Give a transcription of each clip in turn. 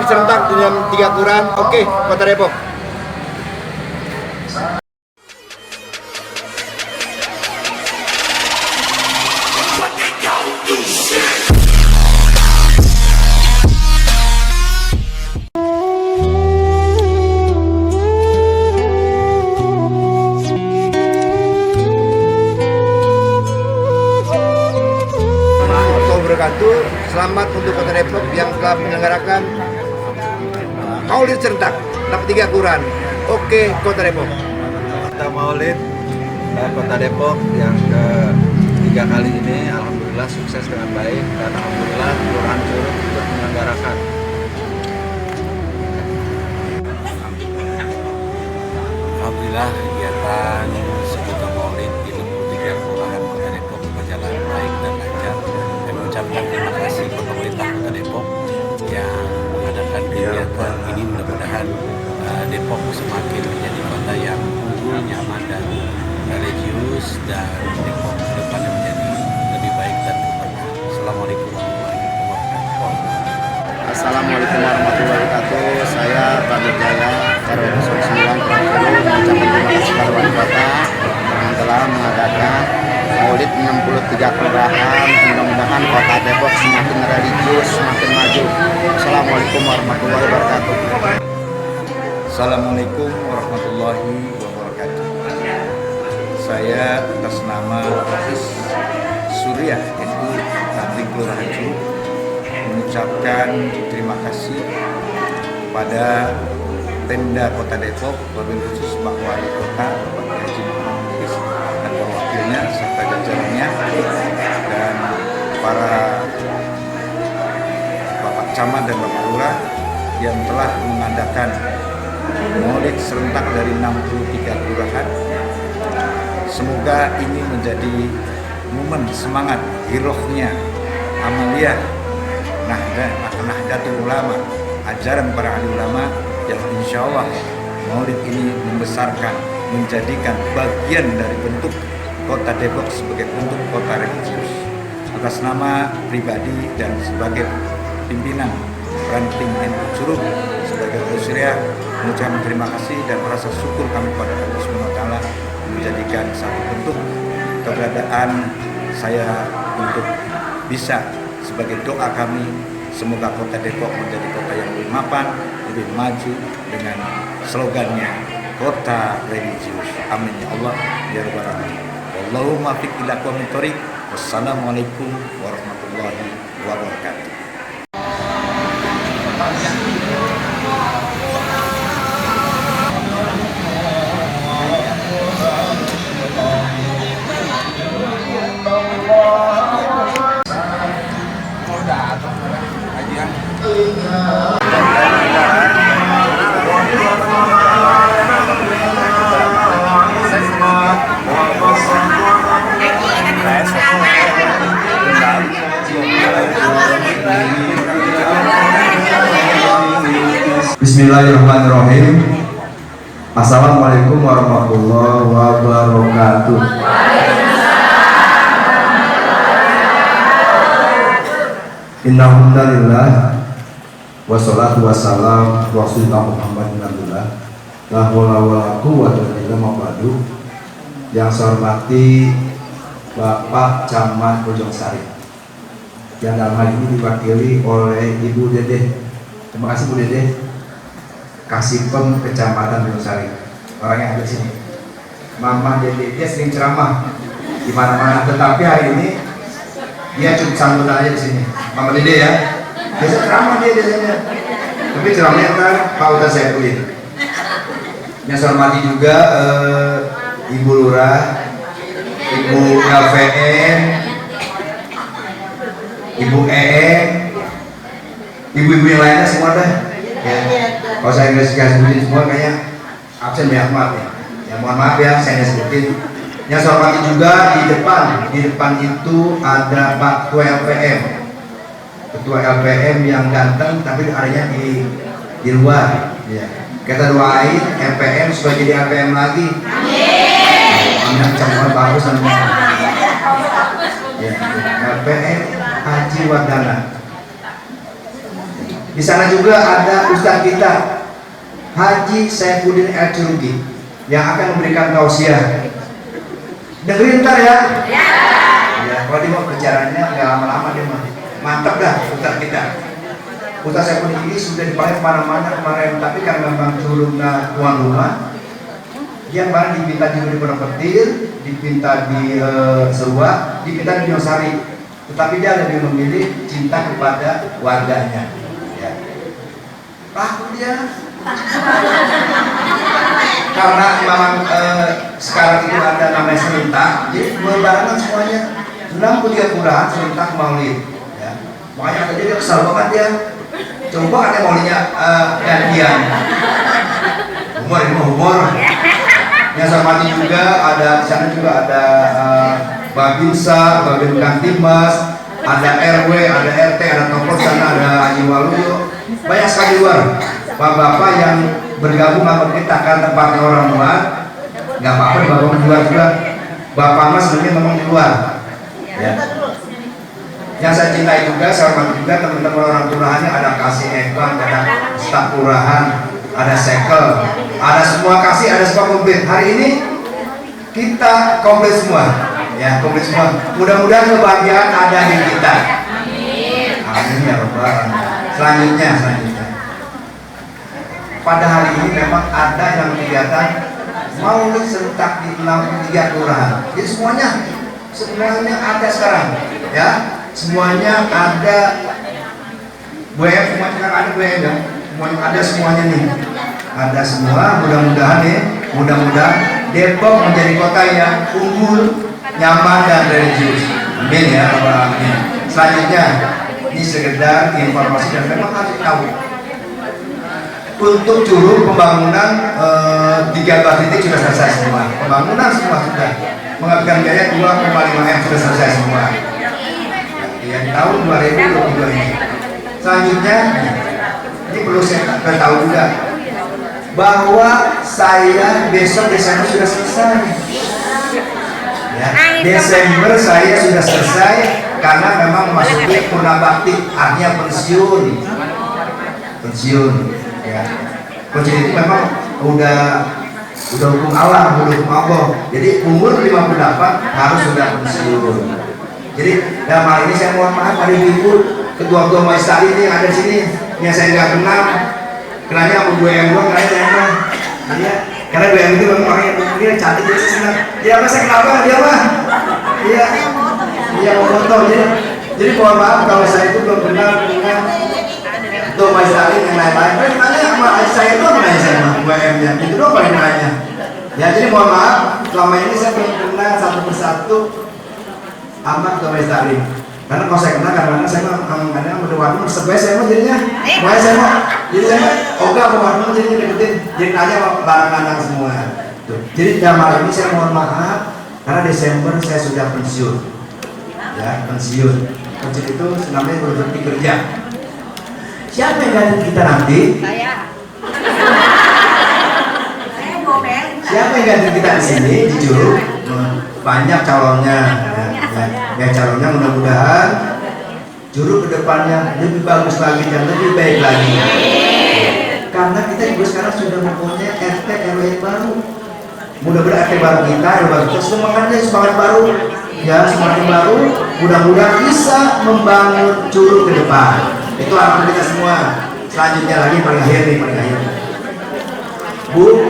Maulid serentak dengan 3 Quran. Oke, Kota Depok. Selamat untuk Kota Depok yang telah menyelenggarakan Maulid serentak dapat 3 Quran. Oke, Kota Depok. Kita Maulid Kota Depok yang ke-3 kali ini alhamdulillah sukses dengan baik dan alhamdulillah Kelurahan Curug untuk menyelenggarakan. Alhamdulillah kegiatan seputar Maulid di 63 Kelurahan Kota Depok berjalan baik dan lancar. Kami mengucapkan terima kasih kepada pemerintah Kota Depok yang mengadakan kegiatan ini. Mudah-mudahan Depok semakin menjadi kota yang unggul, nyaman dan religius, dan Depok ke depannya menjadi lebih baik dan berkah. Assalamualaikum warahmatullahi wabarakatuh. Assalamualaikum warahmatullahi wabarakatuh. Saya Bani Jaya, RW 09 mengucapkan terima kasih kepada wali kota yang telah mengadakan Maulid 63 kelurahan. Mudah-mudahan Kota Depok semakin religius, semakin maju. Assalamualaikum warahmatullahi wabarakatuh. Assalamualaikum warahmatullahi wabarakatuh. Saya atas nama Rais Surya NU Nanti Kelurahan Curug mengucapkan terima kasih pada Pemda Kota Depok, wabil khusus Pak Wali Kota Bapak Haji Muhammad Idris dan wakilnya serta jajarannya, dan para Bapak Camat dan Bapak Lurah yang telah mengadakan Maulid serentak dari 63 kelurahan. Semoga ini menjadi momen semangat girohnya amaliyah Nahdlatul Ulama, ajaran para ahli ulama yang insya Allah Maulid ini membesarkan, menjadikan bagian dari bentuk Kota Depok sebagai bentuk kota religius. Atas nama pribadi dan sebagai pimpinan ranting NU Curug sebagai Surya, mengucapkan terima kasih dan rasa syukur kami kepada Allah Subhanahu wa taala menjadikan satu bentuk keberadaan saya untuk bisa sebagai doa kami, semoga Kota Depok menjadi kota yang lebih mapan, lebih maju dengan slogannya kota religius. Amin ya Allah ya rabbal alamin. Wallahumma fiq ila aqwamit thoriq. Wassalamualaikum warahmatullahi wabarakatuh. Bismillahirrahmanirrahim. Assalamualaikum warahmatullahi wabarakatuh. Innalhamdulillah wassalatu wassalam Rasulullah Muhammad Nabilah la haula wala quwwata illa billah. Yang saya hormati Bapak Camat Bojongsari yang dalam hal ini diwakili oleh Ibu Dede. Terima kasih Bu Dede, Kasipem Kecamatan Bojongsari. Orangnya ada di sini. Mama Dede dia sering ceramah di mana-mana, tetapi hari ini dia cukup sambutan aja di sini. Mama Dede ya, biasa ceramah dia biasanya. Tapi ceramahnya kan Pak Uta Saifudin. Yang saya hormati juga Ibu Lurah, Ibu LVN, Ibu EE, ibu-ibu yang lainnya semua dah. Ya. Kalau saya nggak sebutin semua kayaknya absen banyak banget ya. Ya mohon maaf ya, saya nggak sebutin. Yang saya hormati juga di depan itu ada Pak Ketua LPM, Ketua LPM yang ganteng tapi adanya di luar. Ya. Kita doain LPM supaya jadi LPM lagi. Amin. Campuran bagus dan ya. LPM Haji Wadana. Di sana juga ada Ustadz kita Haji Saifuddin El Curugi yang akan memberikan tausiah. Dengerin ntar ya. Ya, kalau dia mau bicaranya nggak lama-lama dia mah. Mantap dah Ustadz kita. Ustadz Saifuddin ini sudah dipanggil kemana-mana kemarin, tapi karena memang turunnya tuan rumah, dia kemarin dipinta juga di Pondok Petir, dipinta di Serua, dipinta di Diosari. Tetapi dia lebih memilih cinta kepada warganya. Ya. Takut dia. Karena memang sekarang itu ada namanya serentak, jadi berbarengan semuanya 63 kelurahan serentak maulid. Ya. Makanya tadi dia kesal banget dia. Coba katanya maulidnya gantian. Humor. Yang saya hormati juga ada di sana juga ada Babinsa, Babin Kantimas, ada RW, ada RT, ada tokoh sana, ada Haji Waluyo, banyak sekali luar bapak-bapak yang bergabung sama kita karena tempatnya orang luar, nggak apa-apa bapak di luar juga, bapak mas sebenarnya memang di luar. Ya. Yang saya cintai juga, saya hormati juga teman-teman orang kelurahannya, ada kasih ekban, ada staf kelurahan, ada sekel, ada semua kasih, ada semua komplit. Hari ini kita komplit semua, ya komplit semua. Mudah-mudahan kebahagiaan ada di kita. Amin ya Rabbal Alamin. Selanjutnya. Pada hari ini memang ada yang kegiatan maulid serentak di 63 kelurahan. Jadi semuanya ada sekarang, ya. Semuanya ada WM, semuanya kan ada WM ya. Semuanya ada semuanya nih. Ada semua, mudah-mudahan Depok menjadi kota yang unggul, nyaman dan religius. Amin ya Rabbal Alamin. Selanjutnya, ini sekedar informasi dan memang harus tahu. Untuk Curug pembangunan 13 titik sudah selesai semua. Pembangunan semua sudah menghabiskan biaya 2,5 M sudah selesai semua. Ya, di tahun 2022 ini. Selanjutnya, ini perlu saya tahu juga bahwa saya besok Desember sudah selesai. Ya, Desember saya sudah selesai karena memang memasuki purna bakti, artinya pensiun. Ya. Pensiun itu memang udah hukum Allah, udah hukum Allah. Jadi umur 58 harus sudah pensiun. Jadi dalam hal ini saya mohon maaf pada ibu ketua-ketua majelis taklim ini yang ada di sini yang saya nggak kenal, kenalnya aku gue yang doang, kenalnya saya kenal. Iya, karena gue yang itu memang orang yang dia cantik dia senang. Iya, mas saya kenal banget dia mah. Iya mau foto. Jadi mohon maaf kalau saya itu belum kenal dengan ketua majelis taklim yang lain-lain. Kenalnya sama saya itu apa nanya saya mah gue yang itu doang paling nanya. Ya jadi mohon maaf selama ini saya belum kenal satu persatu amat ke majelis taklim. Karena kalau saya kenal kadang-kadang saya kadang berwarna sebaik saya mah jadinya makanya saya mau jadi saya ogah berwarna jadinya deketin jadi nanya barang-barang semua tuh. Jadi dalam hal ini saya mohon maaf karena Desember saya sudah pensiun ya pensiun itu namanya berhenti kerja. Siapa yang ganti kita nanti? Siapa yang ganti kita di sini di Curug? Banyak calonnya ya calonnya mudah-mudahan Curug kedepannya lebih bagus lagi dan lebih baik lagi karena kita juga sekarang sudah mempunyai RT RW baru. Mudah-mudahan RT baru kita semangat baru ya semangat baru mudah-mudahan bisa membangun Curug ke depan. Itu harapan kita semua. Selanjutnya lagi paling akhir Bu,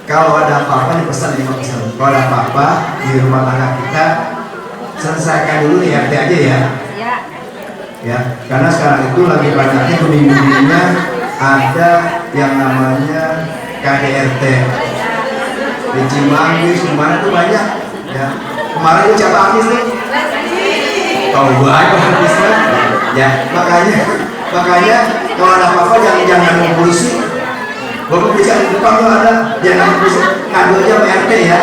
kalau ada apa-apa nih pesan. Kalau ada apa-apa di rumah tangga kita selesaikan dulu nih RT aja ya. Ya, karena sekarang itu lagi banyaknya pemimpinnya ada yang namanya KDRT. Di Cimanggis kemana tuh banyak. Ya, kemarin itu siapa artis nih? Tahu banget artisnya. Ya, makanya kalau ada apa-apa jangan mau polisi. Bapak bisa di depan tuh ada jangan polisi ngadu aja sama RT ya.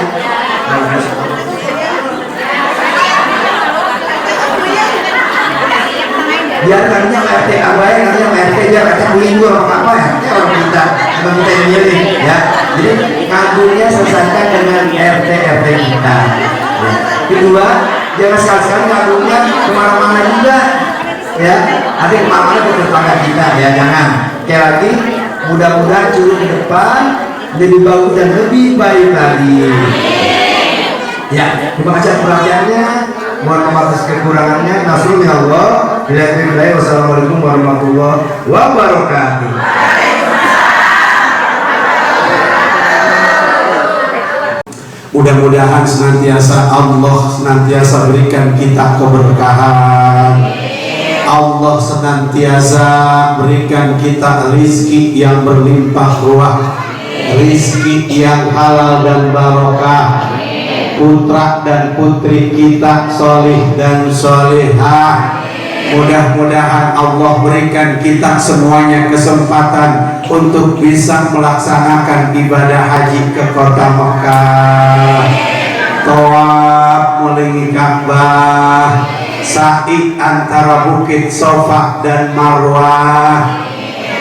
Biar nantinya RT abai, nantinya RT dia RT melinggur apa ya? Orang kita yang milih ya. Jadi ngadunya selesaikan dengan RT kita. Ya. Kedua, jangan sekali-sekali ngadunya kemana-mana juga. ya nanti kemana-mana ke tetangga kita ya, jangan. Sekali lagi, mudah-mudahan Curug ke depan lebih bagus dan lebih baik lagi. Ya, terima kasih perhatiannya. Mohon maaf atas kekurangannya. Nasrullah. Wassalamualaikum warahmatullahi wabarakatuh. Mudah-mudahan Allah senantiasa berikan kita keberkahan. Allah senantiasa berikan kita rizki yang berlimpah ruah, rizki yang halal dan barokah. Putra dan putri kita solih dan solihah. Mudah-mudahan Allah berikan kita semuanya kesempatan untuk bisa melaksanakan ibadah haji ke kota Mekah, tawaf melilingi Ka'bah, sa'i antara Bukit Sofa dan Marwah,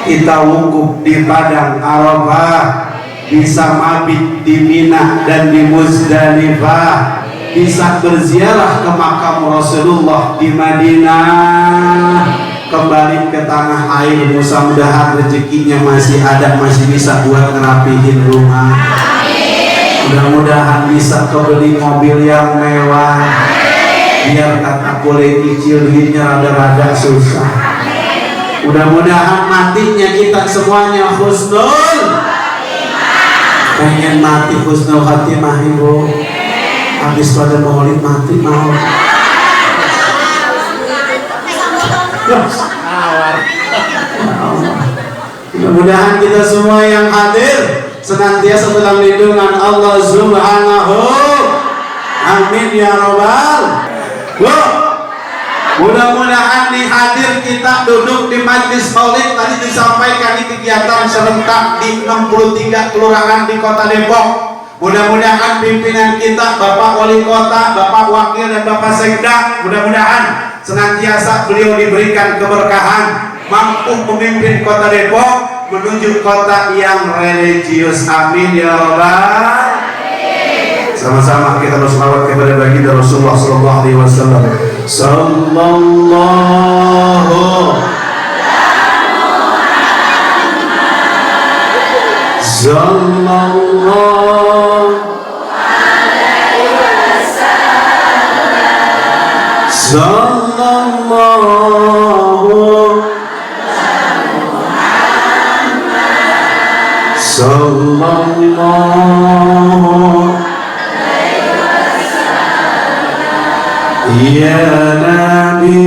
kita wukuf di Padang Arafah, bisa mabit di Mina dan di Muzdalifah, bisa berziarah ke makam Rasulullah di Madinah, kembali ke tanah air. Mudah-mudahan rezekinya masih ada, masih bisa buat ngerapihin rumah. Mudah-mudahan bisa kebeli mobil yang mewah, biar kata boleh cicilnya rada-rada susah. Mudah-mudahan matinya kita semuanya husnul. Pengen mati husnul khatimah ibu, habis pada maulid mati mau. Mudah-mudahan kita semua yang hadir senantiasa dalam lindungan Allah Subhanahu. Amin ya robbal. Mudah-mudahan di hadir kita duduk di majlis maulid tadi disampaikan di kegiatan serentak di 63 kelurahan di Kota Depok. Mudah-mudahan pimpinan kita Bapak Wali Kota, Bapak Wakil dan Bapak Sekda, mudah-mudahan senantiasa beliau diberikan keberkahan, mampu memimpin Kota Depok menuju kota yang religius. Amin ya rabbal. Sama-sama kita berselawat kepada baginda Rasulullah sallallahu alaihi wasallam. Sallallahu Ya Nabi,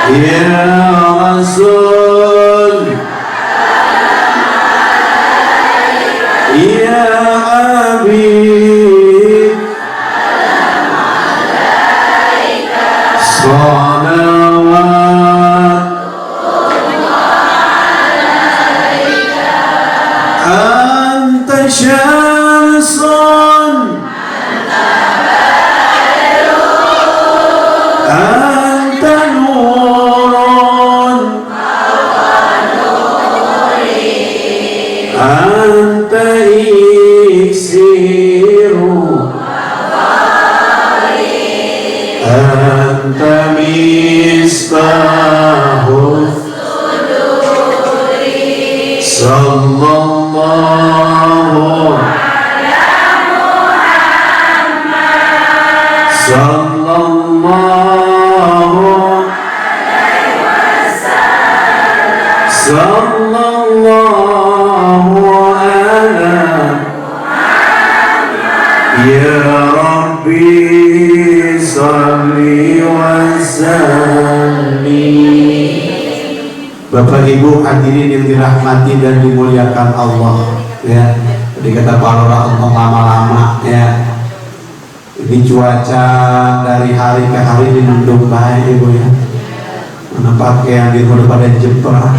Ya Rasul, Ya Habib, salawat anta syamsun anta nurun anta iksiru anta misbahu sallallahu ala ya Rabbi salli wa sallim. Bapak Ibu hadirin yang dirahmati dan dimuliakan Allah, ya. Jadi kata para Allah lama-lama, ya. Ini cuaca dari hari ke hari dinunduk baik Ibu ya. Mana pakaian di udah pada jepra.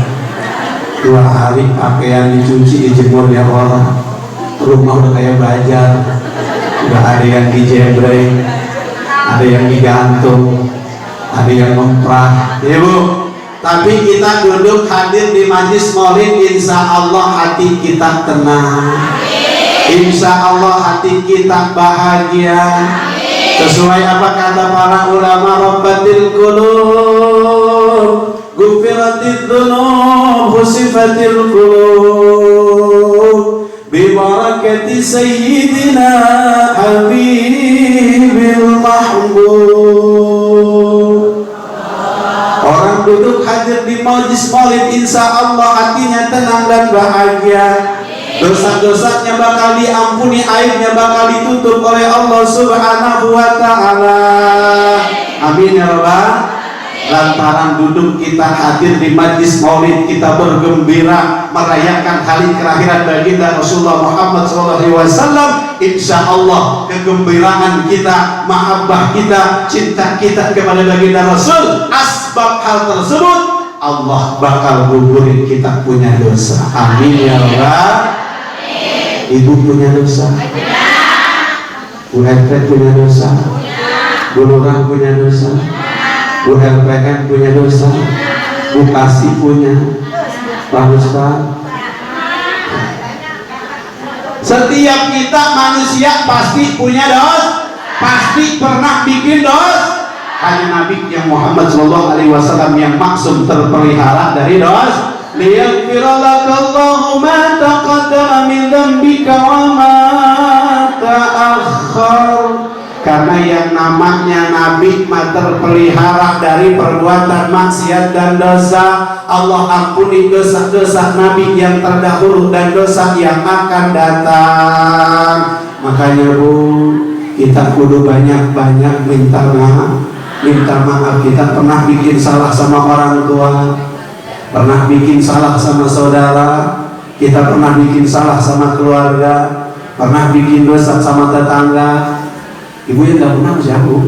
2 hari pakaian dicuci dijemur ya Allah. Rumah udah kayak bajar. Udah ada yang dijebreng, ada yang digantung, ada yang memprah, ya Bu. Tapi kita duduk hadir di majlis maulid, insya Allah hati kita tenang, insya Allah hati kita bahagia, Sesuai apa kata para ulama, rabbatil qulub, ghufiratil dzunub, husifatil qulub, bi barakati sayyidina habibil mahbub. Orang duduk hadir di majelis maulid, insya Allah hatinya tenang dan bahagia. Dosa-dosanya bakal diampuni, aibnya bakal ditutup oleh Allah Subhanahu wa ta'ala. Amin ya rabbal. Lantaran duduk kita hadir di majlis maulid, kita bergembira merayakan hari kelahiran baginda Rasulullah Muhammad SAW. Insya Allah kegembiraan kita, mahabbah kita, cinta kita kepada baginda Rasul, asbab hal tersebut Allah bakal gugurin kita punya dosa. Amin ya rabbal. Ibu punya dosa, Bu RT punya dosa, Bu Lurah punya dosa, Bu LPM punya dosa, Bu Kasih punya, Pak Ustaz. Setiap kita manusia pasti punya dosa, pasti pernah bikin dosa. Hanya Nabi yang Muhammad SAW yang maksum terpelihara dari dosa. Liyaghfira lakallahu ma taqaddama min dzambika wa ma ta'akhkhar. Karena yang namanya Nabi terpelihara dari perbuatan maksiat dan dosa. Allah ampuni dosa-dosa Nabi yang terdahulu dan dosa yang akan datang. Makanya Bu, kita kudu banyak-banyak minta maaf. Minta maaf, kita pernah bikin salah sama orang tua, pernah bikin salah sama saudara, kita pernah bikin salah sama keluarga, pernah bikin dosa sama tetangga. Ibu yang gak pernah siapa?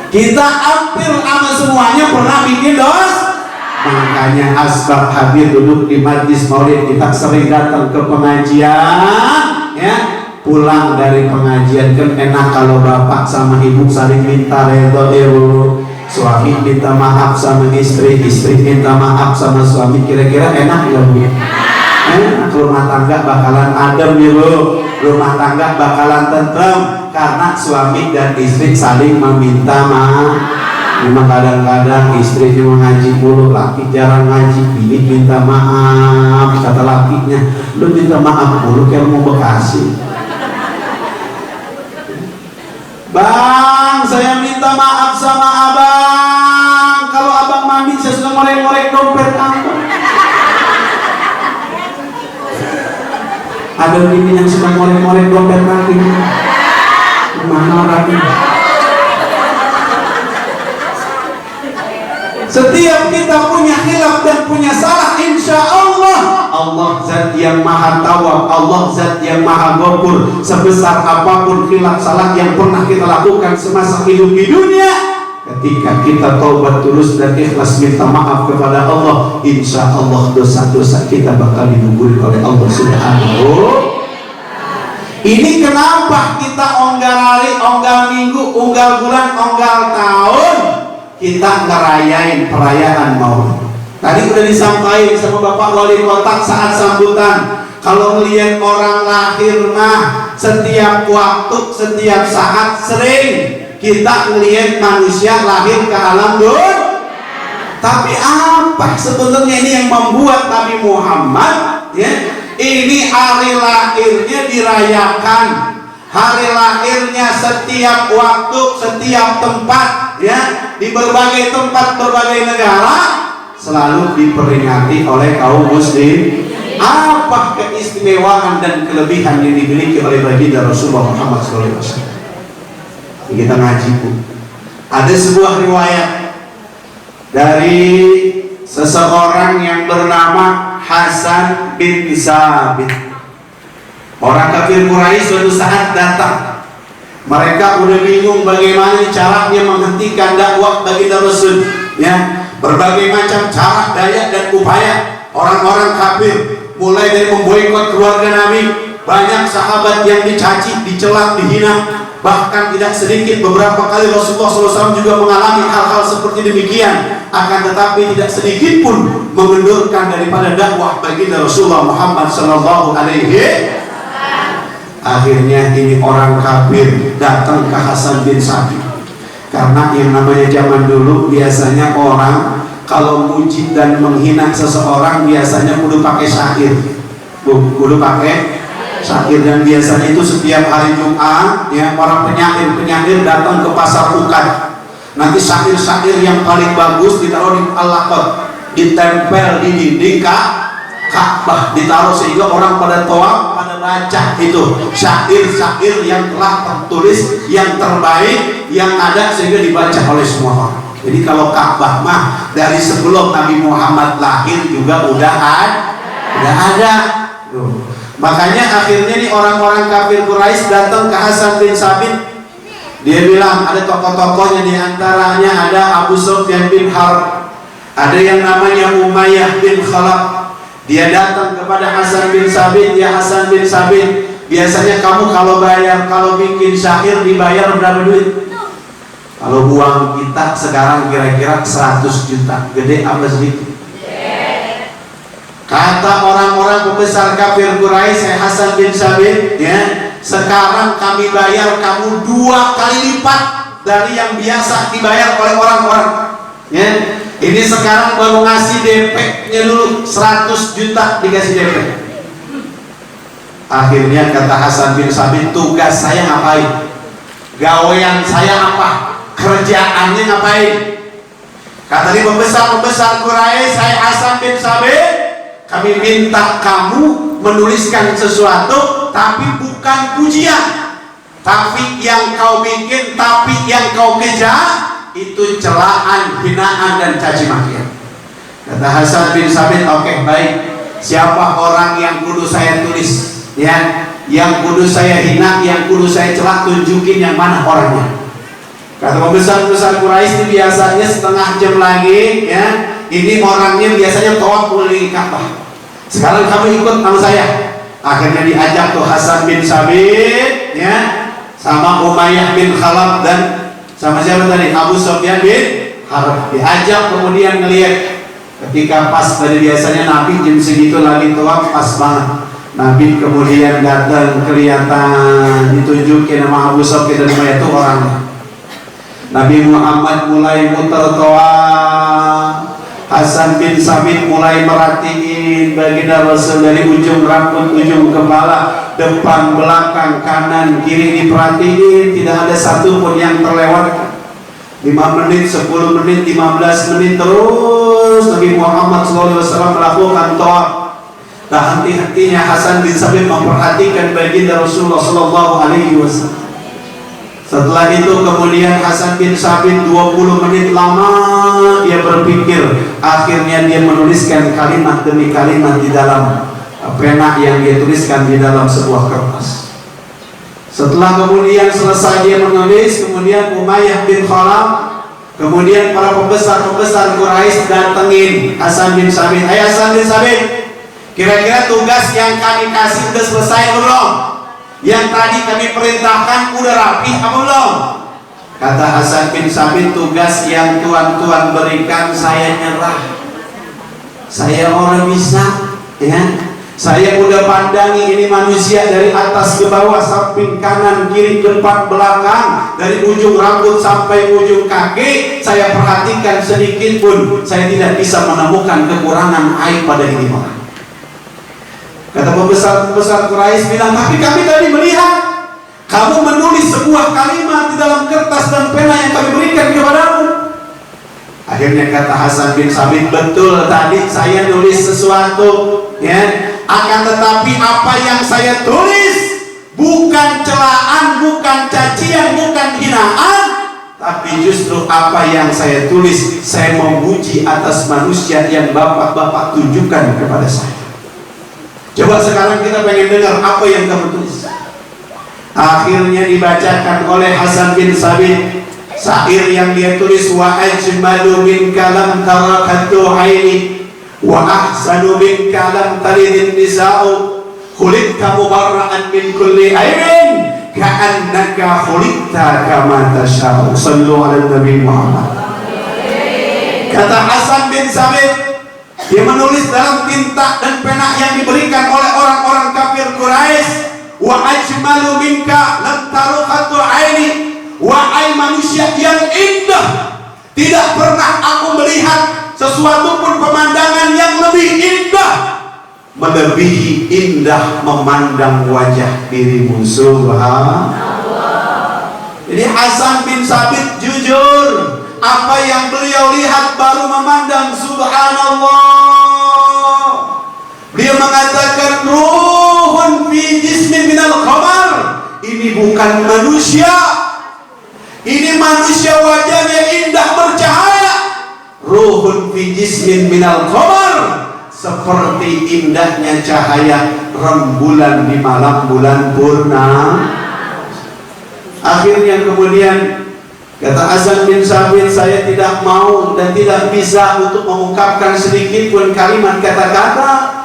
Kita hampir sama semuanya pernah bikin dosa. Makanya asbab hadir duduk di majlis maulid, kita sering datang ke pengajian, ya. Pulang dari pengajian kan enak kalau bapak sama ibu saling minta redho, ibu. Suami minta maaf sama istri, istri minta maaf sama suami. Kira-kira enak ya Bu? Enak. Rumah tangga bakalan adem ya Bu, rumah tangga bakalan tentrem karena suami dan istri saling meminta maaf. Memang kadang-kadang istri cuma ngaji mulu, laki jarang ngaji. Bini minta maaf, kata lakinya, lu minta maaf mulu kayak mau Bekasi. Bang, saya minta maaf sama abang. Kalau abang mandi saya suka ngorek-ngorek dompet abang. Ada bini yang suka ngorek-ngorek dompet lagi. Mana orangnya? Setiap kita punya khilaf dan punya salah, insya Allah Allah zat yang maha tawab, Allah zat yang maha ghafur. Sebesar apapun khilaf salah yang pernah kita lakukan semasa hidup di dunia, ketika kita taubat tulus dan ikhlas minta maaf kepada Allah, insya Allah dosa-dosa kita bakal dikuburi oleh Allah Subhanahu. Ini kenapa kita onggal hari, onggal minggu, onggal bulan, onggal tahun, kita ngerayain perayaan maulid. Tadi udah disampaikan sama Bapak Wali Kota saat sambutan. Kalau melihat orang lahir mah setiap waktu, setiap saat sering kita melihat manusia lahir ke alam dunia. Tapi apa sebenarnya ini yang membuat Nabi Muhammad ya, ini hari lahirnya dirayakan, hari lahirnya setiap waktu, setiap tempat ya, di berbagai tempat, berbagai negara selalu diperingati oleh kaum muslim. Apa keistimewaan dan kelebihan yang dimiliki oleh baginda Rasulullah Muhammad SAW? Kita ngaji Bu. Ada sebuah riwayat dari seseorang yang bernama Hasan bin Sabit. Orang kafir Quraisy suatu saat datang. Mereka udah bingung bagaimana caranya menghentikan dakwah baginda Rasul. Ya, berbagai macam cara, daya dan upaya orang-orang kafir, mulai dari memboikot keluarga Nabi, banyak sahabat yang dicaci, dicela, dihina. Bahkan tidak sedikit beberapa kali Rasulullah SAW juga mengalami hal-hal seperti demikian. Akan tetapi tidak sedikit pun mengendurkan daripada dakwah baginda Rasulullah Muhammad SAW. Akhirnya ini orang kafir datang ke Hasan bin Sabit. Karena yang namanya zaman dulu biasanya orang kalau muji dan menghina seseorang biasanya kudu pakai syair, kudu pakai syair. Dan biasanya itu setiap hari Jumat ya para penyair datang ke pasar Ukan. Nanti syair-syair yang paling bagus ditaruh di al-laqad, ditempel di dinding Ka'bah, ditaruh sehingga orang pada tawaf pada baca itu syair-syair yang telah tertulis yang terbaik yang ada sehingga dibaca oleh semua orang. Jadi kalau Ka'bah mah dari sebelum Nabi Muhammad lahir juga udah ada. Makanya akhirnya nih orang-orang kafir Quraisy datang ke Hasan bin Sabit. Dia bilang ada tokoh-tokohnya, di antaranya ada Abu Sufyan bin Harb, ada yang namanya Umayyah bin Khalaf. Dia datang kepada Hasan bin Sabit, ya Hasan bin Sabit, biasanya kamu kalau bikin syair dibayar berapa duit? Kalau uang kita sekarang kira-kira 100 juta, gede apa sedikit? Kata orang-orang pembesar kafir Quraisy, Hasan bin Sabit, ya, sekarang kami bayar kamu 2 kali lipat dari yang biasa dibayar oleh orang-orang. Ya, ini sekarang baru ngasih DP-nya dulu 100 juta dikasih DP. Akhirnya kata Hasan bin Sabit, tugas saya ngapain? Gawean saya apa? Kerjaannya ngapain? Kata di pembesar Quraisy, saya Hasan bin Sabit, kami minta kamu menuliskan sesuatu, tapi bukan pujian, tapi yang kau bikin, tapi yang kau kejar itu celaan, hinaan dan caci makian. Kata Hasan bin Sabit, oke, baik. Siapa orang yang kudu saya tulis, ya, yang kudu saya hina, yang kudu saya celak, tunjukin yang mana orangnya. Kata pembesar Quraisy ini biasanya setengah jam lagi, ya, ini orangnya biasanya tawaf keliling Ka'bah. Sekarang kamu ikut sama saya. Akhirnya diajak tuh Hasan bin Sabit, ya, sama Umayyah bin Khalaf dan sama siapa tadi? Abu Sufyan bin Harb. Diajak, kemudian ngelihat ketika pas tadi biasanya Nabi jam segitu lagi tawaf, pas banget. Nabi kemudian datang, kelihatan ditunjukin sama Abu Sufyan dan Umayyah itu orangnya. Nabi Muhammad mulai muter tawaf. Hasan bin Sabit mulai merhatiin baginda Rasul dari ujung rambut, ujung kepala, depan, belakang, kanan, kiri diperhatiin, tidak ada satupun yang terlewatkan. 5 menit, 10 menit, 15 menit terus Nabi Muhammad SAW melakukan tawaf. Tak henti-hentinya Hasan bin Sabit memperhatikan baginda Rasulullah SAW. Setelah itu kemudian Hasan bin Sabit 20 menit lama dia berpikir. Akhirnya dia menuliskan kalimat demi kalimat di dalam pena yang dia tuliskan di dalam sebuah kertas. Setelah kemudian selesai dia menulis, kemudian Umayyah bin Khalaf, kemudian para pembesar Quraisy datengin Hasan bin Sabit. Hai Hasan bin Sabit, kira-kira tugas yang kami kasih sudah selesai belum? Yang tadi kami perintahkan udah rapi apa belum? Kata Hasan bin Sabit, tugas yang tuan-tuan berikan saya nyerah. Saya orang bisa, ya. Saya udah pandangi ini manusia dari atas ke bawah, samping kanan, kiri, depan, belakang, dari ujung rambut sampai ujung kaki. Saya perhatikan sedikit pun saya tidak bisa menemukan kekurangan aib pada ini orang. Kata pembesar Quraisy bilang, tapi kami tadi melihat kamu menulis sebuah kalimat di dalam kertas dan pena yang kami berikan kepadamu. Akhirnya kata Hasan bin Sabit, betul tadi saya nulis sesuatu, ya. Akan tetapi apa yang saya tulis bukan celaan, bukan cacian, bukan hinaan, tapi justru apa yang saya tulis, saya memuji atas manusia yang bapak-bapak tunjukkan kepada saya. Coba sekarang kita pengen dengar apa yang kamu tulis. Akhirnya dibacakan oleh Hasan bin Sabit syair yang dia tulis, wa ajmalu min kalam tarakatu aini wa ahsanu min kalam talidin nisa'u khuliqta mubarra'an min kulli aibin ka'annaka khuliqta kama tasha'u. Sallu ala Nabi Muhammad. Kata Hasan bin Sabit, dia menulis dalam tinta dan pena yang diberikan oleh orang-orang kafir Quraisy, wa ajmalu minka lam taruqatu aini. Wahai manusia yang indah, tidak pernah aku melihat sesuatu pun pemandangan yang lebih indah melebihi indah memandang wajah dirimu. Subhanallah. Jadi Hasan bin Sabit jujur, apa yang beliau lihat baru memandang. Subhanallah. Beliau mengatakan ruhun fi jismin minal qamar. Ini bukan manusia, ini manusia wajahnya indah bercahaya. Ruhun fi jismin minal qamar, seperti indahnya cahaya rembulan di malam bulan purnama. Akhirnya kemudian kata Hasan bin Sabit, saya tidak mau dan tidak bisa untuk mengungkapkan sedikit pun kalimat kata-kata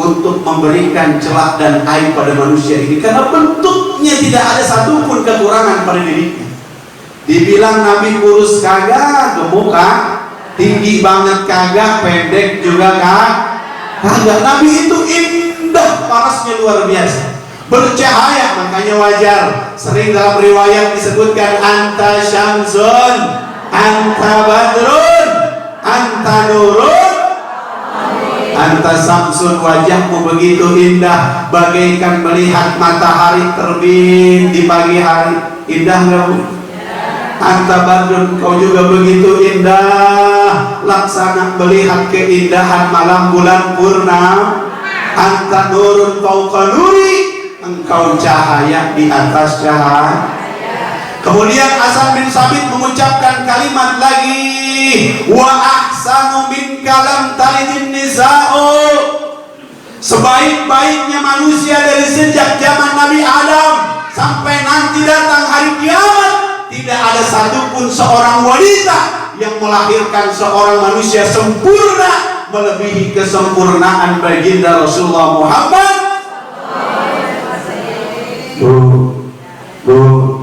untuk memberikan celak dan aib pada manusia ini, karena bentuknya tidak ada satupun kekurangan pada dirinya. Dibilang Nabi kurus kagak, gemuk kagak, tinggi banget kagak, pendek juga kagak. Nabi itu indah, parasnya luar biasa, bercahaya. Makanya wajar sering dalam riwayat disebutkan anta syamsun, anta badrun, anta nurun, anta samsun. Wajahmu begitu indah, bagaikan melihat matahari terbit di pagi hari. Indah nggak Bu? Anta badrun, kau juga begitu indah, laksana melihat keindahan malam bulan purnama. Anta nurun fauqa nuri, engkau cahaya di atas cahaya. Kemudian Hasan bin Sabit mengucapkan kalimat lagi, wa ahsanu min kalam talidin nisa'u. Sebaik-baiknya manusia dari sejak zaman Nabi Adam sampai nanti datang hari kiamat, tidak ada satupun seorang wanita yang melahirkan seorang manusia sempurna melebihi kesempurnaan baginda Rasulullah Muhammad. Bu,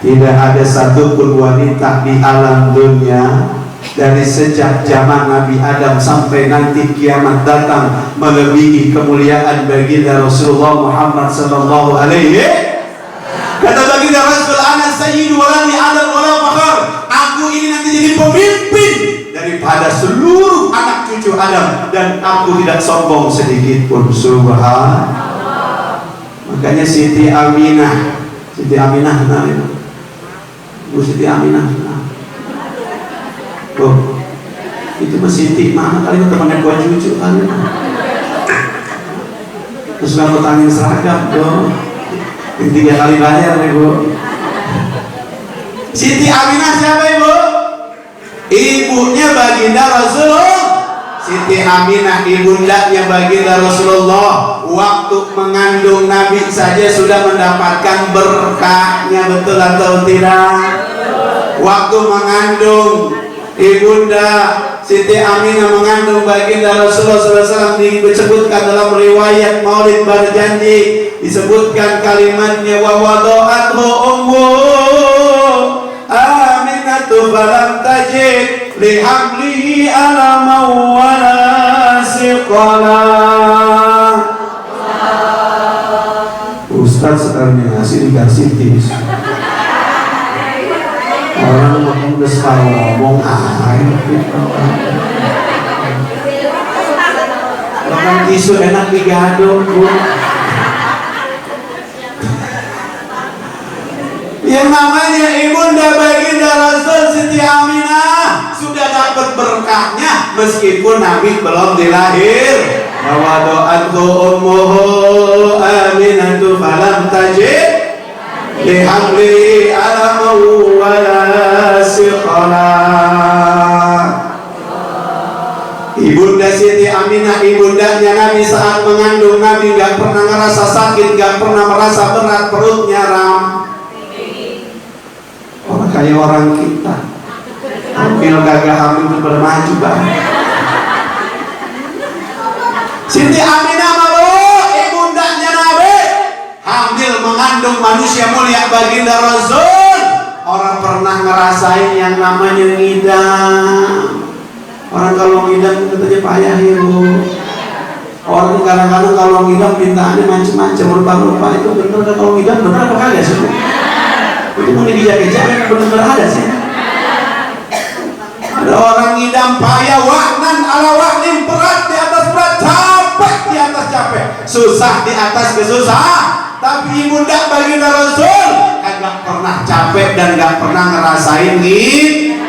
tidak ada satupun wanita di alam dunia dari sejak zaman Nabi Adam sampai nanti kiamat datang melebihi kemuliaan baginda Rasulullah Muhammad sallallahu alaihi. Kata baginda Rasul, ana sayyidu waladi Adam wala fakhar. Aku ini nanti jadi pemimpin daripada seluruh anak cucu Adam, dan aku tidak sombong sedikit pun. Subhanallah. Makanya Siti Aminah, nah itu Bu Siti Aminah, oh itu mah Siti mana kali temannya gua cucu kali. Terus kamu tangin seragam dong, 3 kali bayar nih Bu. Siti Aminah siapa Ibu? Ibunya baginda Rasulullah. Siti Aminah ibundanya baginda Rasulullah. Waktu mengandung Nabi saja sudah mendapatkan berkahnya, betul atau tidak? Waktu mengandung ibunda Siti Aminah mengandung baginda Rasulullah SAW, disebutkan dalam riwayat Maulid Barjanji, disebutkan kalimatnya, wa wada'athu ummu Aminatu falam tajid lihamlihi alaman wala siqala. Ustaz sekarang ngasih dikasih tips. Orang ngomong udah sekarang ngomong bahkan tisu enak digaduk Bu. Yang namanya ibunda baginda Rasul Siti Aminah sudah dapat berkahnya meskipun Nabi belum dilahir. Wa do'athu ummuhu Aminatu falam tajid lihamli alamu wala siqala. Ibunda Siti Aminah, ibundanya Nabi, saat mengandung Nabi gak pernah merasa sakit, gak pernah merasa berat perutnya ram. Orang kayak orang kita hamil gagah hamil itu bermaju banget. Siti Aminah malu ibundanya Nabi, hamil mengandung manusia mulia baginda Rasul. Orang pernah ngerasain yang namanya ngidam. Orang kalau ngidam katanya payah ya Bu. Orang kadang-kadang kalau ngidam mintaannya macam-macam, rupa-rupa. Itu bener kan? Kalau ngidam bener apa kagak sih? Itu mau dikejar-kejar bener-bener ada sih. Ada orang ngidam payah waknan ala waknin, berat di atas berat, capek di atas capek, susah di atas kesusah. Tapi ibunda baginda Rasul kagak pernah capek dan gak pernah ngerasain nih.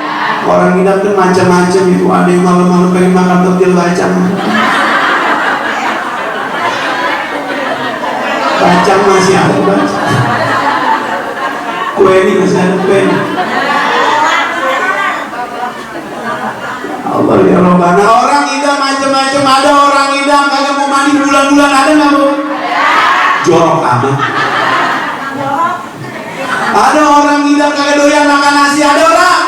Orang ngidam tuh macam-macam itu. Ada yang malam-malam pengen makan pentil bacang. Bacang masih ada bacang. Kue ini masih ada kue. Allah ya Rabbana. Orang idam macam-macam. Ada orang idam kagak mau mandi bulan-bulan, ada nggak bu? Jorok amat. Ada orang idam kagak doyan makan nasi, ada orang.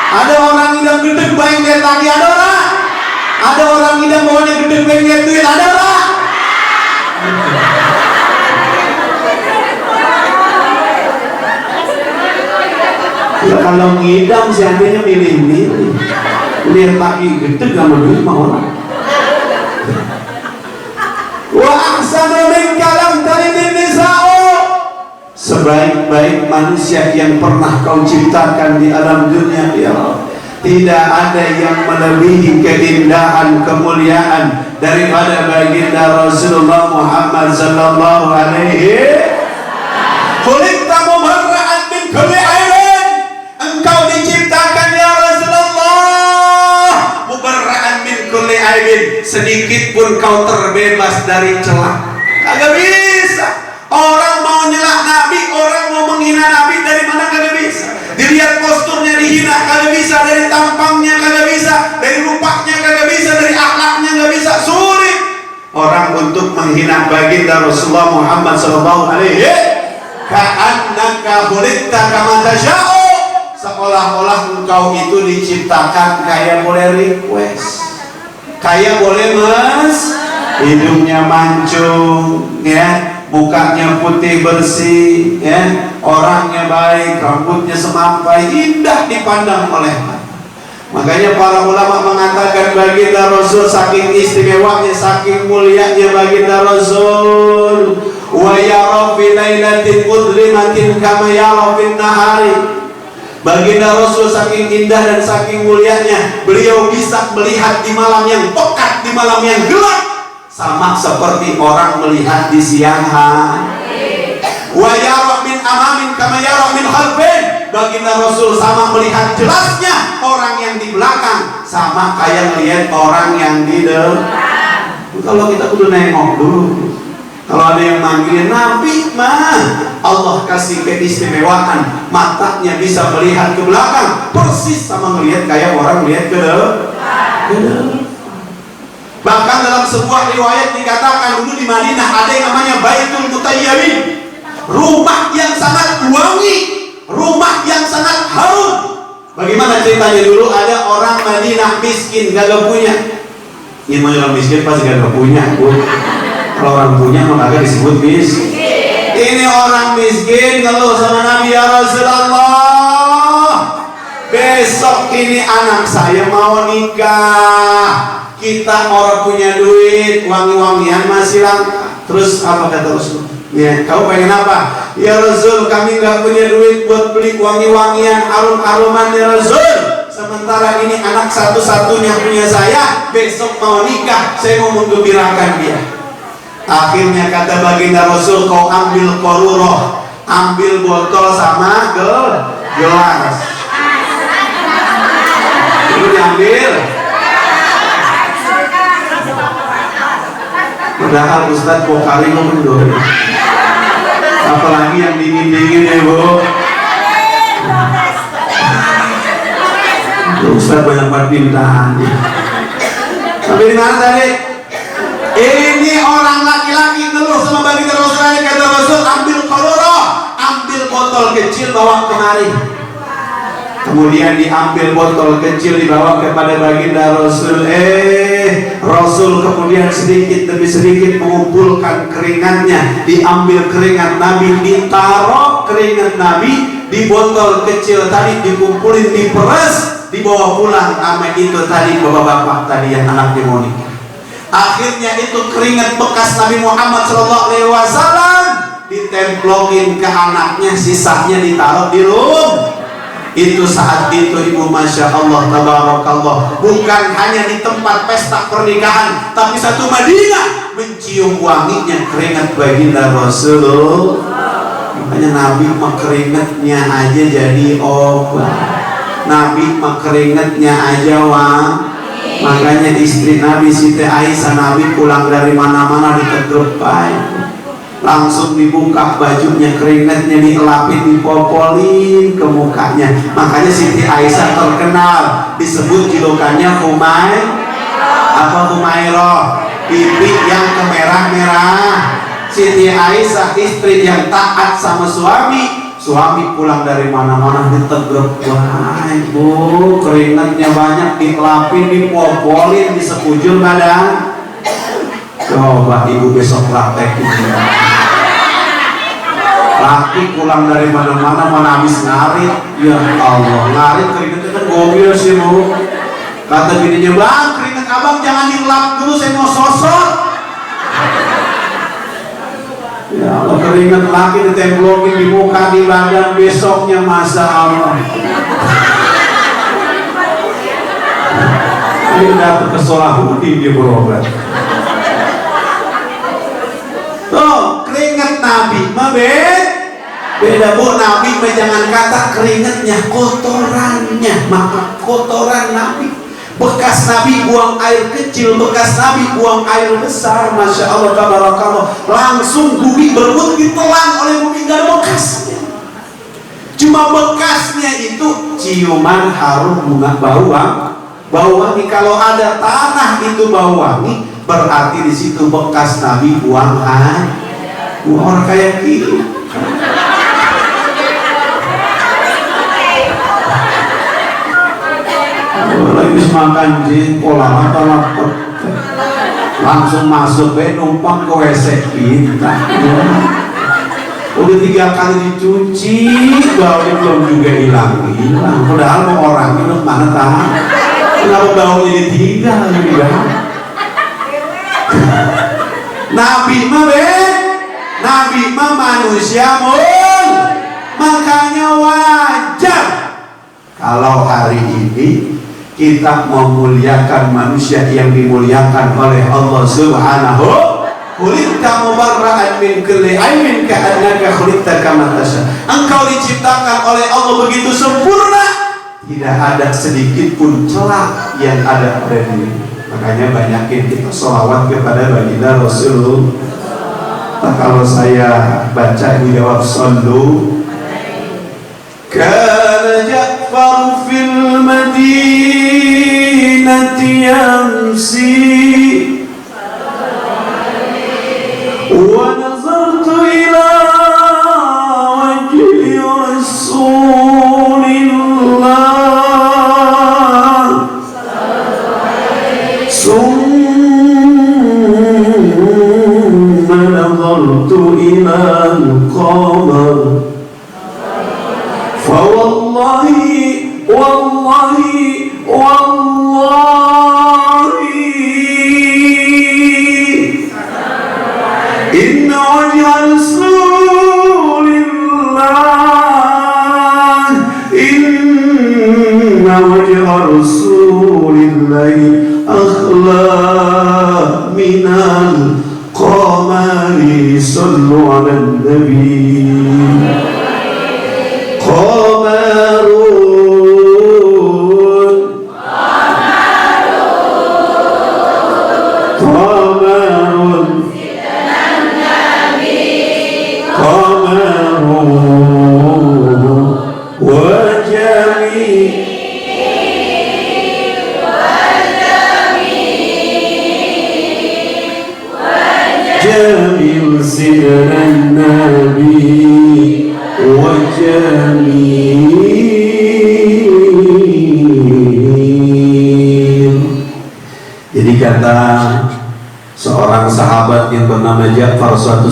Ada orang idam gedeg bengket lagi, ada orang. Ada orang idam bawanya gedeg bengket duit, ada orang. Ya kalau ngidam seandainya milih-milih, lihat lagi gede gak menerima orang. Wa ahsanu min kalam taridin nisa'u, sebaik-baik manusia yang pernah kau ciptakan di alam dunia ya Allah, tidak ada yang melebihi keindahan kemuliaan daripada baginda Rasulullah Muhammad sallallahu alaihi. Khuliqta mubarra'an min kulli aibin, engkau diciptakan ya Rasulullah mubarra'an min kulli aibin, sedikit pun kau terbebas dari celah. Kagak bisa. Orang mau nyelak Nabi, orang mau menghina Nabi, dari mana kagak bisa. Dilihat posturnya dihina kagak bisa, dari tampangnya kagak bisa, dari rupanya kagak bisa, dari akhlaknya kagak bisa. Sulit orang untuk menghina baginda Rasulullah Muhammad sallallahu alaihi wasallam. Ka'annaka khuliqta kama tasya'u, seolah-olah engkau itu diciptakan kayak boleh request, kayak boleh hidungnya mancung ya, mukanya putih bersih ya, orangnya baik, rambutnya semampai, indah dipandang oleh mata. Makanya para ulama mengatakan baginda Rasul saking istimewanya, saking mulianya baginda Rasul, wa yara fi lailatin mudlimatin kama yara fin nahari. Baginda Rasul saking indah dan saking mulianya, beliau bisa melihat di malam yang pekat, di malam yang gelap, sama seperti orang melihat di siang hari. Wa yara min amamin kama yara min khalfin, baginda Rasul sama melihat jelasnya orang yang di belakang, sama kayak melihat orang yang di depan. Kalau kita kudu nengok dulu. Kalau ada yang manggilin Nabi mah, Allah kasih keistimewaan, matanya bisa melihat ke belakang, persis sama melihat kayak orang melihat ke depan. Bahkan dalam sebuah riwayat dikatakan dulu di Madinah ada yang namanya Baitul Mutayyibin, rumah yang sangat wangi, rumah yang sangat harum. Bagaimana ceritanya? Dulu ada orang Madinah miskin, gak punya. Ini orang miskin pasti gak punya, Bu. Kalau orang punya mah kagak disebut miskin. Ini orang miskin ngeluh sama Nabi, ya Rasulullah, besok ini anak saya mau nikah, kita orang punya duit, wangi-wangian masih langka. Terus apa kata Rasul? Ya, kau pengen apa? Ya Rasul, kami nggak punya duit buat beli wangi-wangian, arum-aruman ya Rasul. Sementara ini anak satu-satunya punya saya, besok mau nikah, saya mau menggembirakan dia. Akhirnya kata baginda Rasul, kau ambil koruroh, ambil botol sama gelas. Itu diambil. Padahal Ustadz Pokari mundur. Apalagi yang dingin-dingin ya Bu. Ustadz banyak banget bintang. Sampai di mana tadi? Ini orang laki-laki ngeluh sama baginda Rasul. Kata Rasul, ambil koloro, ambil botol kecil bawa kemari. Kemudian diambil botol kecil dibawa kepada baginda Rasul. Rasul kemudian sedikit demi sedikit mengumpulkan keringatnya. Diambil keringat Nabi, ditaruh keringat Nabi di botol kecil tadi, dikumpulin, diperes, dibawa pulang. Sama itu tadi bapak-bapak tadi yang anaknya mau nikah. Akhirnya itu keringat bekas Nabi Muhammad SAW ditemplokin ke anaknya, sisanya ditaruh di room. Itu saat itu ibu, masya Allah, tabarakallah, bukan hanya di tempat pesta pernikahan, tapi satu Madinah mencium wanginya keringat baginda Rasulullah. Makanya Nabi mah keringatnya aja jadi obat. Nabi mah keringatnya aja wangi. Makanya istri Nabi Siti Aisyah, Nabi pulang dari mana-mana ditegrep langsung dibuka bajunya, keringatnya dielapin, dipopolin ke mukanya. Makanya Siti Aisyah terkenal disebut julukannya Humairah, pipi yang kemerah-merah. Siti Aisyah istri yang taat sama suami. Suami pulang dari mana-mana ditegrep, wah ibu keringatnya banyak, dielapin, dipopolin, disekujur badan. Coba ibu besok praktekin. Laki pulang dari mana-mana mana habis ngarit, ya Allah, ngarit keringetnya kan gomil sih bu. Kata bininya, bang keringet abang jangan dilap dulu, saya mau sosok. Ya Allah, keringet laki ditemplokin di muka, di badan, besoknya masa Allah. Ini datang ke Solahudin dia berobat. Tuh, keringat Nabi mah beda bu. Nabi mah jangan kata keringatnya, kotorannya, maka kotoran Nabi. Bekas Nabi buang air kecil, bekas Nabi buang air besar, masya Allah, tabarakallah, langsung bumi berebut ditelan oleh bumi, gak ada bekasnya. Cuma bekasnya itu ciuman harum bunga bau wangi. Kalau ada tanah itu bau wangi, berarti di situ bekas Nabi buang air. Orang kayak gitu. Lagi makan di pola langsung masuk numpang ke WC kita. Udah 3 kali dicuci, baunya belum juga hilang. Padahal mau orang itu mana tahu. Kenapa baunya ditinggal juga? Nabi mah manusia makanya wajar kalau hari ini kita memuliakan manusia yang dimuliakan oleh Allah Subhanahu. Khuliqta mubarra'an min kulli aibin ka'annaka khuliqta kama tasha. Engkau diciptakan oleh Allah begitu sempurna, tidak ada sedikit pun celah yang ada pada diri. Makanya banyakin kita sholawat kepada baginda Rasulullah. Nah, kalau saya baca dijawab sallu. Kana Ja'far fil Madinati yamsi wa nazartu ila wajhi Rasulillah summa nazartu ila al-qamar فوالله إن وجه رسول الله أخلى من القمر صلوا على النبي جميل سيدنا النبي وجميل. Jadi kata seorang sahabat yang bernama Ja'far, suatu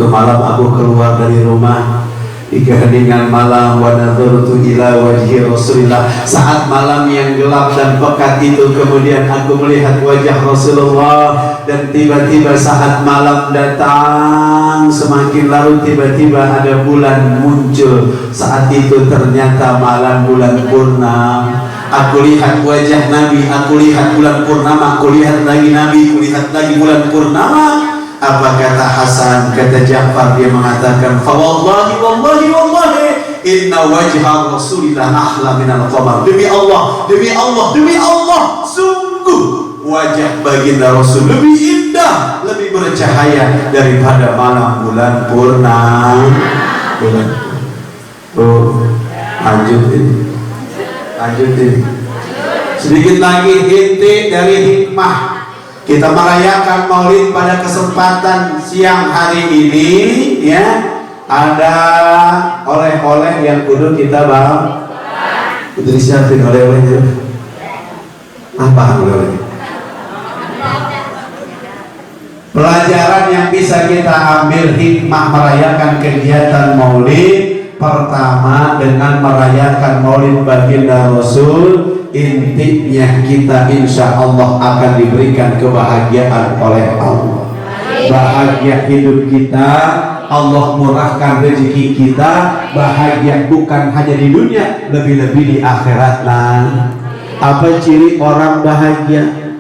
malam aku keluar dari rumah di keheningan malam, wa nadhartu ila wajhi Rasulillah, saat malam yang gelap dan pekat itu kemudian aku melihat wajah Rasulullah, dan tiba-tiba saat malam datang semakin larut tiba-tiba ada bulan muncul. Saat itu ternyata malam bulan purnama. Aku lihat wajah Nabi, aku lihat bulan purnama, aku lihat lagi Nabi, aku lihat lagi bulan purnama. Apa kata Hasan, kata Ja'far, dia mengatakan, fa wallahi wallahi wallahi inna wajha Rasulillah ahla minal qamar. Demi Allah, demi Allah, demi Allah, sungguh wajah baginda Rasul lebih indah, lebih bercahaya daripada malam bulan purnama. Oh, lanjutin. Sedikit lagi inti dari hikmah kita merayakan Maulid pada kesempatan siang hari ini, ya. Ada oleh-oleh yang kudu kita bawa. Kudu disiapin oleh-olehnya. Apa oleh-oleh? Pelajaran yang bisa kita ambil hikmah merayakan kegiatan Maulid. Pertama, dengan merayakan Maulid baginda Rasul, intinya kita insya Allah akan diberikan kebahagiaan oleh Allah. Bahagia hidup kita, Allah murahkan rezeki kita, bahagia bukan hanya di dunia, lebih-lebih di akhirat. Nah, apa ciri orang bahagia?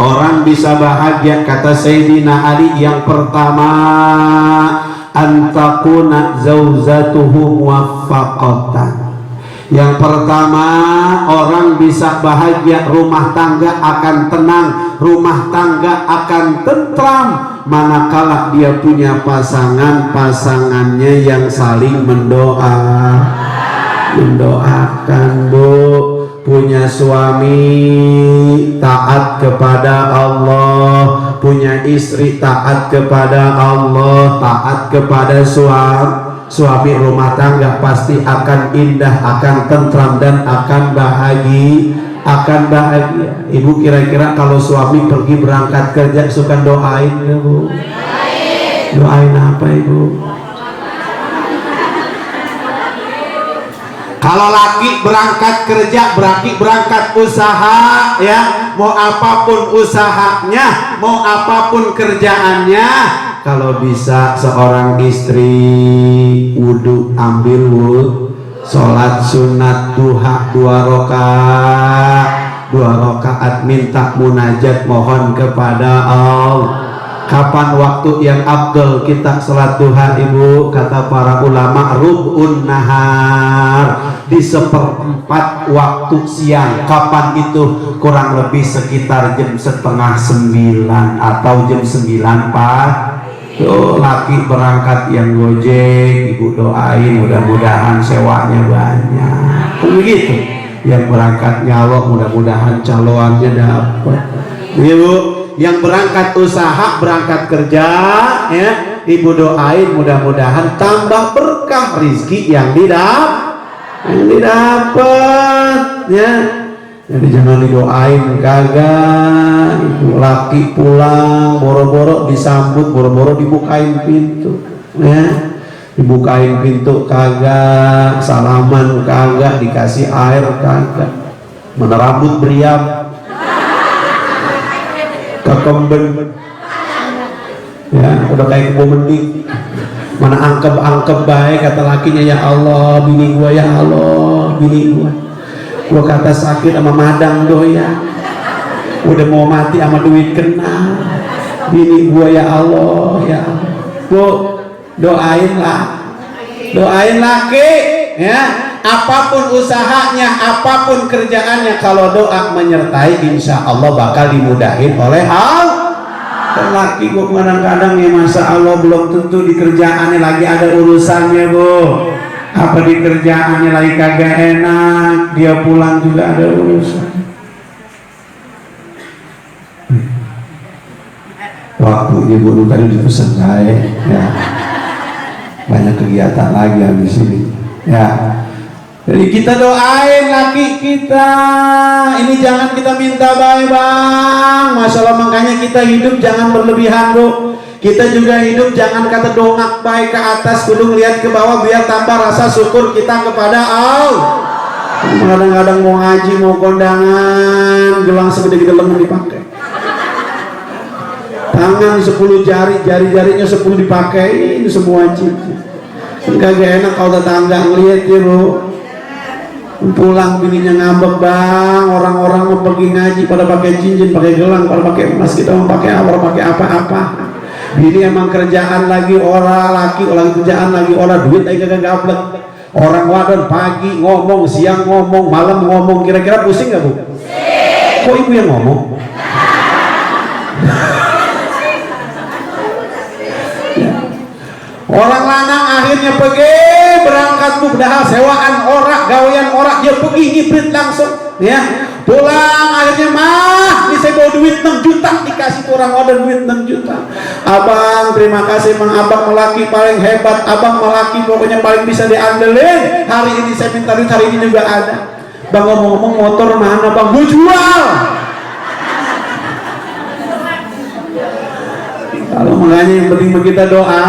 Orang bisa bahagia, kata Sayyidina Ali, yang pertama, antakuna zauzatuhu muwaffaqatan. Yang pertama, orang bisa bahagia, rumah tangga akan tenang, rumah tangga akan tentram manakala dia punya pasangannya yang saling mendoakan. Bu, punya suami taat kepada Allah, punya istri taat kepada Allah, taat kepada suami, rumah tangga pasti akan indah, akan tentram, dan akan bahagia. Ibu kira-kira kalau suami pergi berangkat kerja suka doain ya, Bu? Doain apa, Ibu? Kalau laki berangkat kerja berarti berangkat usaha, ya. Mau apapun usahanya, mau apapun kerjaannya, kalau bisa seorang istri wudu, ambil wudu, sholat sunat duha 2 rakaat, minta munajat, mohon kepada Allah. Kapan waktu yang afdal kita sholat duha, Ibu? Kata para ulama, rub'un nahar, di 1/4 waktu siang. Kapan itu? Kurang lebih sekitar jam 8:30 atau jam 9 pagi. Tuh, laki berangkat yang gojek, Ibu doain mudah-mudahan sewanya banyak. Begitu. Yang berangkat nyalok mudah-mudahan caloannya dapat. Ibu yang berangkat usaha, berangkat kerja, ya, Ibu doain mudah-mudahan tambah berkah rizki yang didapat, ya. Jadi jangan didoain kagak. Ibu laki pulang boro-boro disambut, boro-boro dibukain pintu, ya. Dibukain pintu kagak, salaman kagak, dikasih air kagak, mana rambut beriak kekemben, ya, udah kayak kebo mending, mana angkep baik, kata lakinya, ya Allah bini gua, ya Allah bini gua kata sakit sama madang doyan, udah mau mati sama duit kena, bini gua, ya Allah, ya Allah. Bu, doain laki, ya. Apapun usahanya, apapun kerjaannya, kalau doa menyertai, insya Allah bakal dimudahin oleh Allah. Laki kok kadang-kadang ya, masa Allah belum tentu di kerjaannya lagi ada urusannya, Bu. Apa di kerjaannya lagi kagak enak, dia pulang juga ada urusan. Waktu Ibu tadi dipesan saya, ya. Banyak kegiatan lagi habis ini, ya. Jadi kita doain laki kita, ini jangan kita minta baik, Bang. Masalah makanya kita hidup jangan berlebihan, Bu. Kita juga hidup jangan kata dongak baik ke atas, kudu lihat ke bawah biar tambah rasa syukur kita kepada Allah. Kadang-kadang mau ngaji, mau kondangan, gelang segede-gede lembu dipakai. Tangan 10 jari, jari-jarinya 10 dipakai, ini semua cincin. Enggak enak kalau tetangga ngeliat ya bro. Pulang bininya ngambek, bang, orang-orang mau pergi ngaji pada pakai cincin, pakai gelang, pada pakai emas, kita mau pakai apa-apa. Ini emang kerjaan lagi orang laki, orang kerjaan lagi orang duit aja kagak gablek. Orang wadon pagi ngomong, siang ngomong, malam ngomong, kira-kira pusing nggak bu? Kok ibu yang ngomong? Orang lanang akhirnya pergi berangkat mudah sewaan orang, gawean orang, dia pergi ngibrit langsung, ya. Pulang akhirnya mah ini saya bawa duit 6 juta, dikasih orang order duit 6 juta. Abang terima kasih, mang, abang melaki paling hebat, abang melaki pokoknya paling bisa diandelin. Hari ini saya minta duit, hari ini juga ada. Bang ngomong-ngomong motor mana bang? Gue jual. Kalau makanya yang penting kita doa,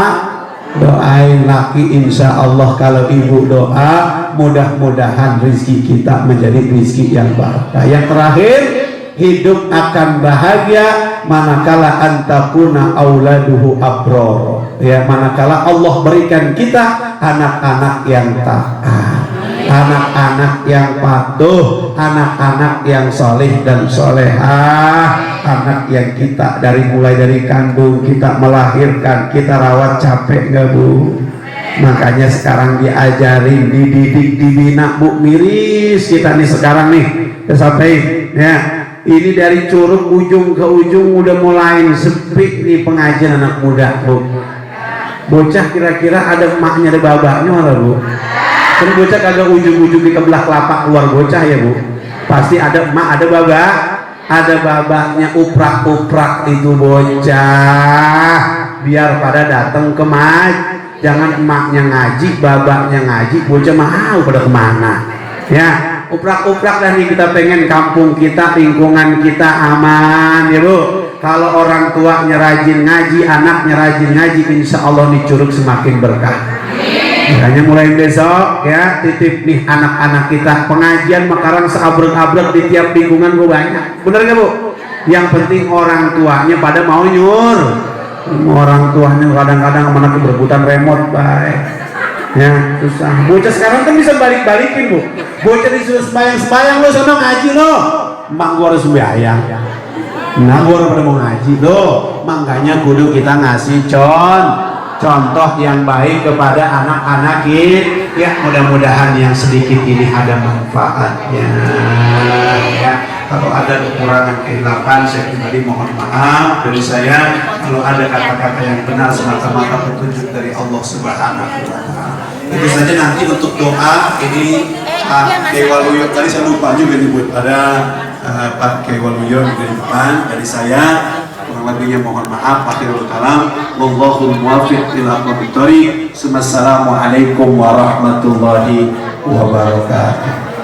doain laki, insya Allah kalau ibu doa mudah-mudahan rezeki kita menjadi rezeki yang barokah. Yang terakhir, hidup akan bahagia manakala antakuna auladuhu abror, ya, manakala Allah berikan kita anak-anak yang taat, anak-anak yang patuh, anak-anak yang soleh dan solehah, anak yang kita mulai dari kandung kita melahirkan, kita rawat capek gak bu? Makanya sekarang diajarin, dididik, dibina bu, miris kita nih sekarang nih, sampai ya ini dari Curug ujung ke ujung udah mulai sepi nih pengajian anak muda bu. Bocah kira-kira ada emaknya, ada babaknya malah bu. Kan bocah kagak ujung-ujung di kebelah kelapa keluar bocah ya bu, pasti ada emak, ada babak, ada babaknya, uprak-uprak itu bocah biar pada datang ke jangan emaknya ngaji, babaknya ngaji, bocah mau pada kemana ya. Uprak-uprak dan kita pengen kampung kita, lingkungan kita aman ya bu. Kalau orang tuanya rajin ngaji, anaknya rajin ngaji, insya Allah nih Curug semakin berkah. Makanya mulai besok ya titip nih anak-anak kita pengajian Makaran seabrek-abrek di tiap lingkungan bu, banyak, bener gak bu? Yang penting orang tuanya pada mau nyur. Orang tuanya kadang-kadang mana berebutan remote baik ya, susah. Bocah sekarang kan bisa balik-balikin bu, bocah disuruh sembayang lo sono ngaji lo, emak gua harus sembayang, nah gua udah pada mau ngaji lo. Makanya kudu kita ngasih contoh yang baik kepada anak-anak kita ya. Mudah-mudahan yang sedikit ini ada manfaatnya ya. Kalau ada kekurangan kehilapan, saya pribadi mohon maaf dari saya. Kalau ada kata-kata yang benar semata-mata petunjuk dari Allah Subhanahu wa Ta'ala. Itu saja. Nanti untuk doa ini Pak Kiai Waluyo, tadi saya lupa juga nih ada Pak Kiai Waluyo di depan dari saya. Kurang lebihnya mohon maaf. Akhirul kalam, wallahul muwaffiq ila aqwamit thoriq. Assalamualaikum warahmatullahi wabarakatuh.